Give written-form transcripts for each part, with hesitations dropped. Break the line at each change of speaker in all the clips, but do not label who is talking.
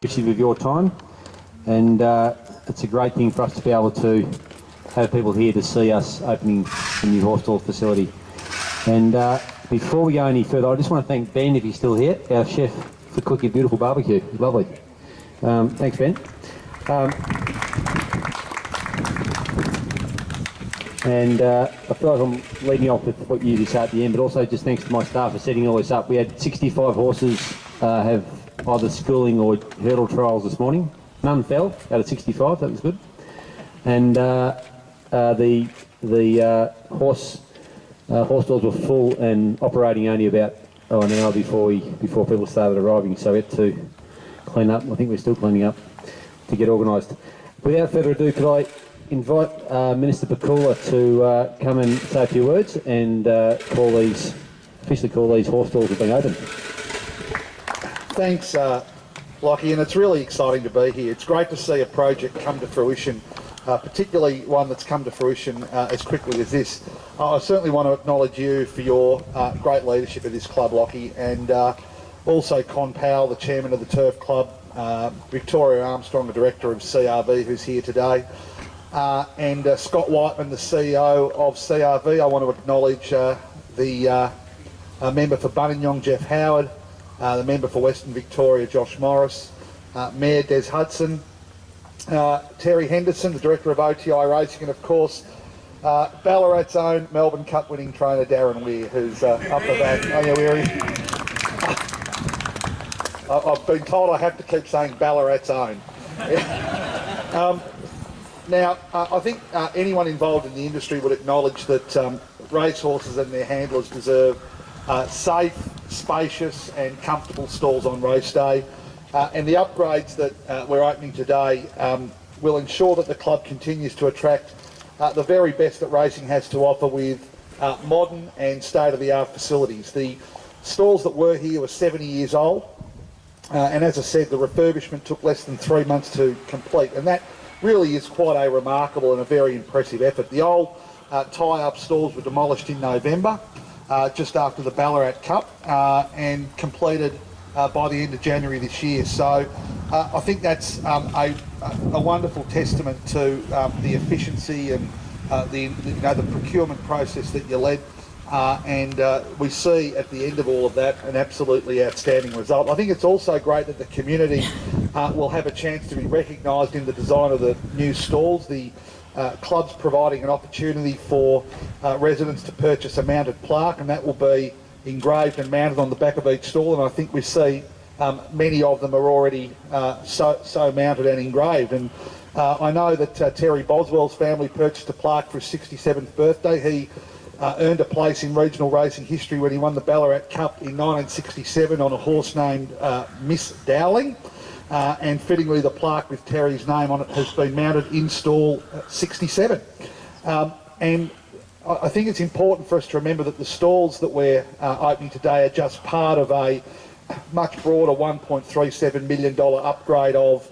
appreciative of your time, and it's a great thing for us to be able to have people here to see us opening a new horse stall facility. And before we go any further, I just want to thank Ben, if he's still here, our chef, for cooking a beautiful barbecue. Lovely. Thanks, Ben. And I feel like I'm leading off with what you just said at the end, but also just thanks to my staff for setting all this up. We had 65 horses have either schooling or hurdle trials this morning. None fell out of 65, that was good. And the horse stalls were full and operating only about an hour before people started arriving, so we had to clean up. I think we're still cleaning up to get organised. Without further ado, could I invite Minister Pakula to come and say a few words and officially call these horse stalls as being open.
Thanks, Lockie, and it's really exciting to be here. It's great to see a project come to fruition, particularly one that's come to fruition as quickly as this. I certainly want to acknowledge you for your great leadership of this club, Lockie, and also Con Powell, the chairman of the Turf Club, Victoria Armstrong, the director of CRV, who's here today, and Scott Whiteman, the CEO of CRV. I want to acknowledge the member for Buninyong, Jeff Howard, the member for Western Victoria, Josh Morris, Mayor Des Hudson, Terry Henderson, the director of OTI Racing, and of course Ballarat's own Melbourne Cup winning trainer Darren Weir, who's up the back. Oh yeah, Weary. I've been told I have to keep saying Ballarat's own. Now, I think anyone involved in the industry would acknowledge that racehorses and their handlers deserve safe, spacious and comfortable stalls on race day. And the upgrades that we're opening today will ensure that the club continues to attract the very best that racing has to offer with modern and state-of-the-art facilities. The stalls that were here were 70 years old, and as I said, the refurbishment took less than 3 months to complete, and that really is quite a remarkable and a very impressive effort. The old tie-up stalls were demolished in November, just after the Ballarat Cup, and completed by the end of January this year. So I think that's a wonderful testament to the efficiency and the procurement process that you led, and we see at the end of all of that an absolutely outstanding result. I think it's also great that the community will have a chance to be recognised in the design of the new stalls. The club's providing an opportunity for residents to purchase a mounted plaque, and that will be engraved and mounted on the back of each stall, and I think we see many of them are already so mounted and engraved. And I know that Terry Boswell's family purchased a plaque for his 67th birthday. He earned a place in regional racing history when he won the Ballarat Cup in 1967 on a horse named Miss Dowling. And fittingly, the plaque with Terry's name on it has been mounted in stall 67. And I think it's important for us to remember that the stalls that we're opening today are just part of a much broader $1.37 million upgrade of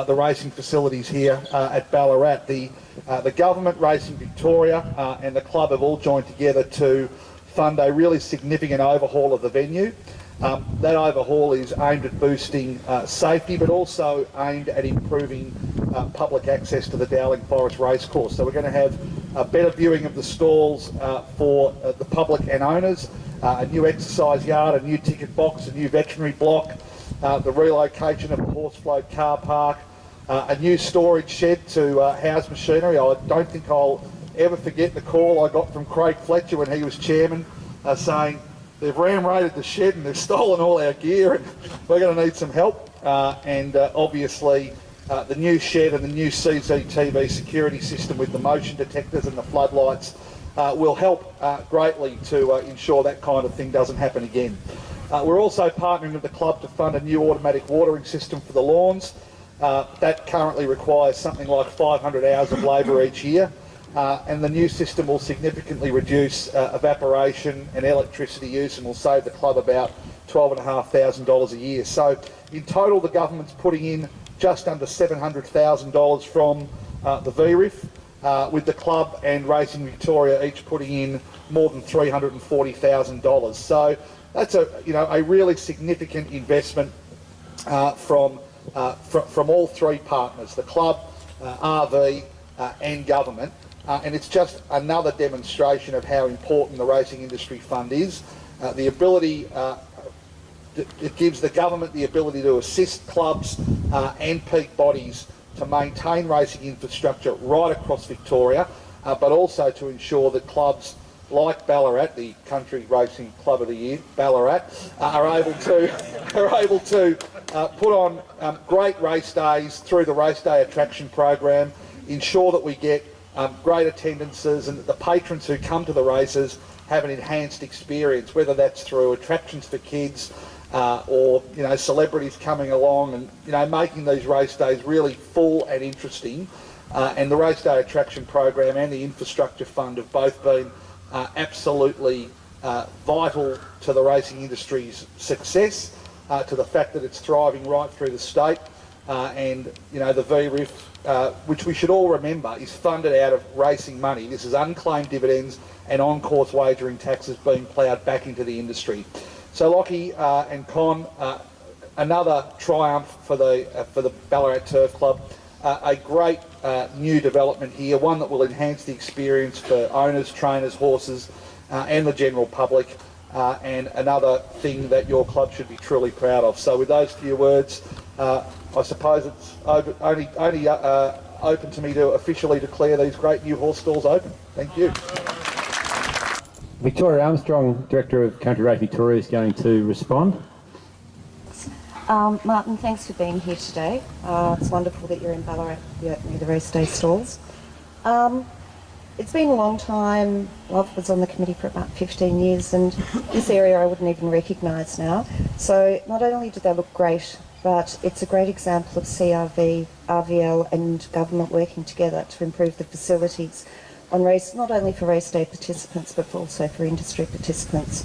the racing facilities here at Ballarat. The government, Racing Victoria and the club have all joined together to fund a really significant overhaul of the venue. That overhaul is aimed at boosting safety, but also aimed at improving public access to the Dowling Forest Racecourse. So we're going to have a better viewing of the stalls for the public and owners, a new exercise yard, a new ticket box, a new veterinary block, the relocation of the horse float car park, a new storage shed to house machinery. I don't think I'll ever forget the call I got from Craig Fletcher when he was chairman, saying they've ram-raided the shed and they've stolen all our gear and we're going to need some help. Obviously the new shed and the new CCTV security system with the motion detectors and the floodlights will help greatly to ensure that kind of thing doesn't happen again. We're also partnering with the club to fund a new automatic watering system for the lawns. That currently requires something like 500 hours of labour each year, and the new system will significantly reduce evaporation and electricity use and will save the club about $12,500 a year. So in total the government's putting in just under $700,000 from the VRIF, with the club and Racing Victoria each putting in more than $340,000. So that's a really significant investment from from all three partners, the club, RV and government. And it's just another demonstration of how important the Racing Industry Fund is. The ability, it gives the government the ability to assist clubs and peak bodies to maintain racing infrastructure right across Victoria, but also to ensure that clubs like Ballarat, the Country Racing Club of the Year, Ballarat, are able to put on great race days through the race day attraction program, ensure that we get great attendances and that the patrons who come to the races have an enhanced experience, whether that's through attractions for kids or celebrities coming along and making these race days really full and interesting. And the race day attraction program and the infrastructure fund have both been absolutely vital to the racing industry's success, to the fact that it's thriving right through the state. And the VRIF, which we should all remember, is funded out of racing money. This is unclaimed dividends and on-course wagering taxes being ploughed back into the industry. So Lockie and Con, another triumph for the Ballarat Turf Club. A great new development here, one that will enhance the experience for owners, trainers, horses and the general public, and another thing that your club should be truly proud of. So with those few words, I suppose it's only open to me to officially declare these great new horse stalls open. Thank you.
Victoria Armstrong, Director of Country Race Victoria, is going to respond.
Martin, thanks for being here today. It's wonderful that you're in Ballarat near the race day stalls. It's been a long time. I was on the committee for about 15 years and this area I wouldn't even recognise now. So not only do they look great, but it's a great example of CRV, RVL and government working together to improve the facilities on race, not only for race day participants but also for industry participants.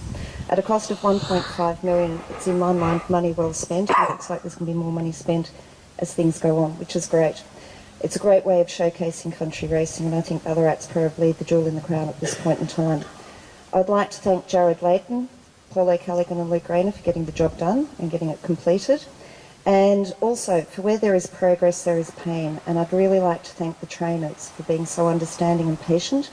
At a cost of 1.5 million, it's in my mind money well spent. It looks like there's going to be more money spent as things go on, which is great. It's a great way of showcasing country racing, and I think Ballarat's probably the jewel in the crown at this point in time. I'd like to thank Jared Layton, Paul O'Callaghan and Luke Rayner for getting the job done and getting it completed. And also, for where there is progress, there is pain. And I'd really like to thank the trainers for being so understanding and patient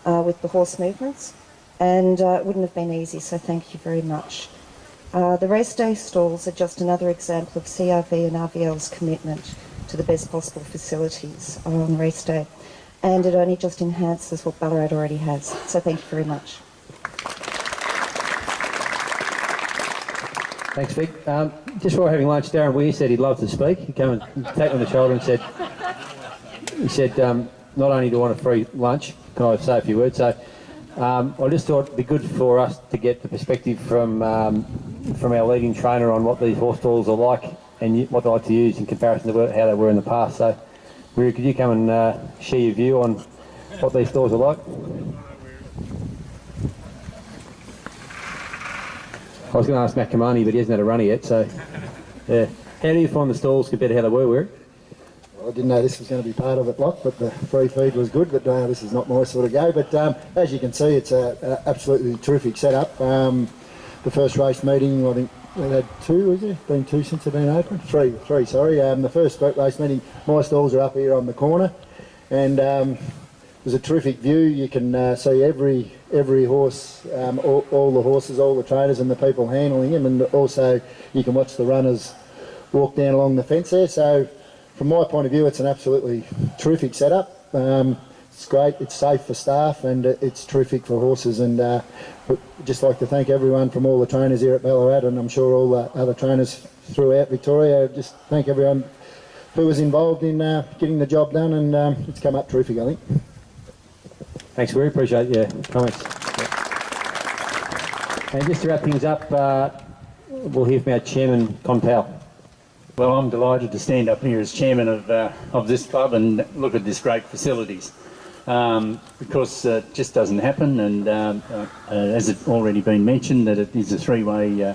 with the horse movements. And it wouldn't have been easy, so thank you very much. The race day stalls are just another example of CRV and RVL's commitment to the best possible facilities on race day. And it only just enhances what Ballarat already has. So thank you very much.
Thanks, Vic. Just before having lunch, Darren Weir said he'd love to speak. He came and tapped me on the shoulder and said, not only do I want a free lunch, can I say a few words? So I just thought it'd be good for us to get the perspective from our leading trainer on what these horse stalls are like and what they like to use in comparison to how they were in the past. So, Weir, could you come and share your view on what these stalls are like? I was going to ask Matt Kamani, but he hasn't had a runner yet, so yeah. How do you find the stalls compared to how they were?
Well, I didn't know this was going to be part of it, Locke, but the free feed was good, but this is not my sort of go. But as you can see, it's an absolutely terrific setup. The first race meeting, I think we had two, is there? Been two since they've been open? Three, sorry. The first race meeting, my stalls are up here on the corner, and there's a terrific view. You can see every horse, all the horses, all the trainers and the people handling them, and also you can watch the runners walk down along the fence there. So from my point of view, it's an absolutely terrific setup. It's great, it's safe for staff, and it's terrific for horses. And I'd just like to thank everyone from all the trainers here at Ballarat, and I'm sure all the other trainers throughout Victoria. Just thank everyone who was involved in getting the job done, and it's come up terrific, I think.
Thanks, Weir. Appreciate your comments. And just to wrap things up, we'll hear from our chairman, Con Powell.
Well, I'm delighted to stand up here as chairman of this club and look at this great facilities, because it just doesn't happen. And as it's already been mentioned, that it is a three-way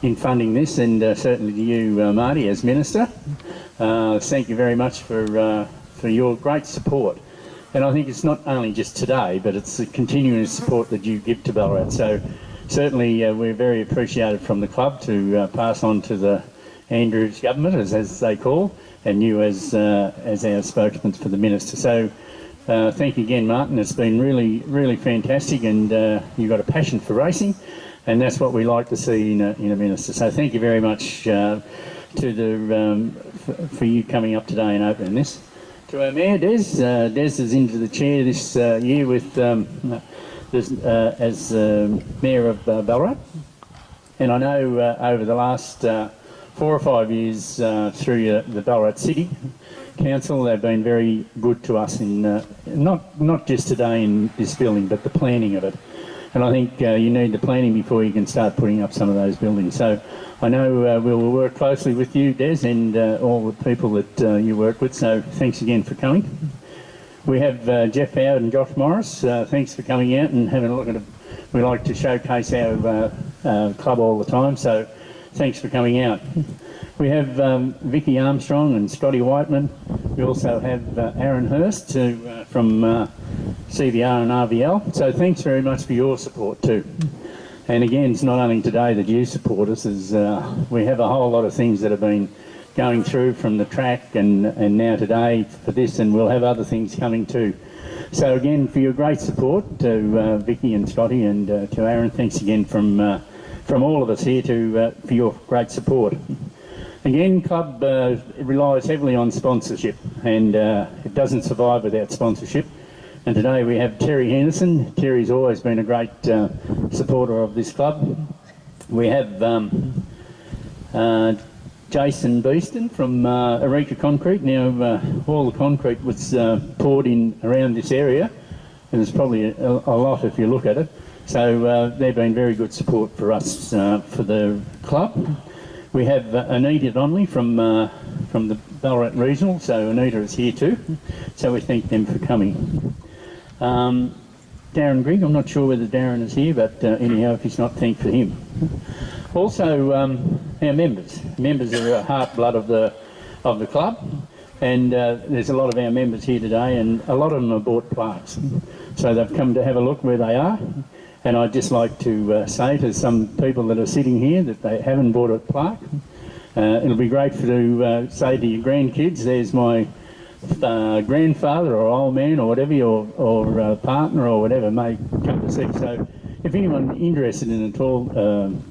in funding this, and certainly to you, Marty, as minister. Thank you very much for your great support. And I think it's not only just today, but it's the continuous support that you give to Ballarat. So certainly we're very appreciated from the club to pass on to the Andrew's government, as they call, and you as our spokesman for the minister. So thank you again, Martin. It's been really, really fantastic, and you've got a passion for racing, and that's what we like to see in a minister. So thank you very much for you coming up today and opening this. To our Mayor, Des. Des is into the chair this year with as Mayor of Ballarat. And I know over the last 4 or 5 years through the Ballarat City Council, they've been very good to us in not just today in this building, but the planning of it. And I think you need the planning before you can start putting up some of those buildings. So I know we will work closely with you, Des, and all the people that you work with. So thanks again for coming. We have Jeff Howard and Josh Morris. Thanks for coming out and having a look at it. We like to showcase our club all the time, so thanks for coming out. We have Vicky Armstrong and Scotty Whiteman. We also have Aaron Hurst from CVR and RVL. So thanks very much for your support too. And again, it's not only today that you support us, as we have a whole lot of things that have been going through from the track and now today for this, and we'll have other things coming too. So again, for your great support to Vicky and Scotty, and to Aaron, thanks again from all of us here for your great support. Again, club relies heavily on sponsorship, and it doesn't survive without sponsorship. And today we have Terry Henderson. Terry's always been a great supporter of this club. We have Jason Beeston from Eureka Concrete. Now, all the concrete was poured in around this area, and there's probably a lot if you look at it. So they've been very good support for us for the club. We have Anita Donnelly from the Ballarat Regional, so Anita is here too. So we thank them for coming. Darren Grigg, I'm not sure whether Darren is here, but anyhow, if he's not, thank for him. Also, our members. Members are the heart blood of the club, and there's a lot of our members here today, and a lot of them have bought plaques. So they've come to have a look where they are, and I'd just like to say to some people that are sitting here that they haven't bought a plaque. It'll be great to say to your grandkids, there's my grandfather or old man or whatever, or partner or whatever may come to see. So if anyone interested in it at all,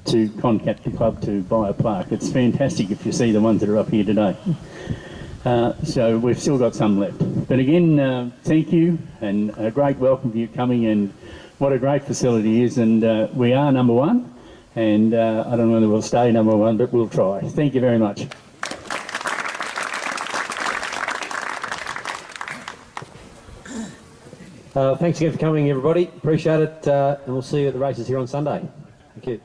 to contact the club to buy a plaque. It's fantastic if you see the ones that are up here today. So we've still got some left. But again, thank you, and a great welcome for you coming, and what a great facility it is. And we are number one, and I don't know whether we'll stay number one, but we'll try. Thank you very much.
Thanks again for coming, everybody. Appreciate it, and we'll see you at the races here on Sunday. Thank you.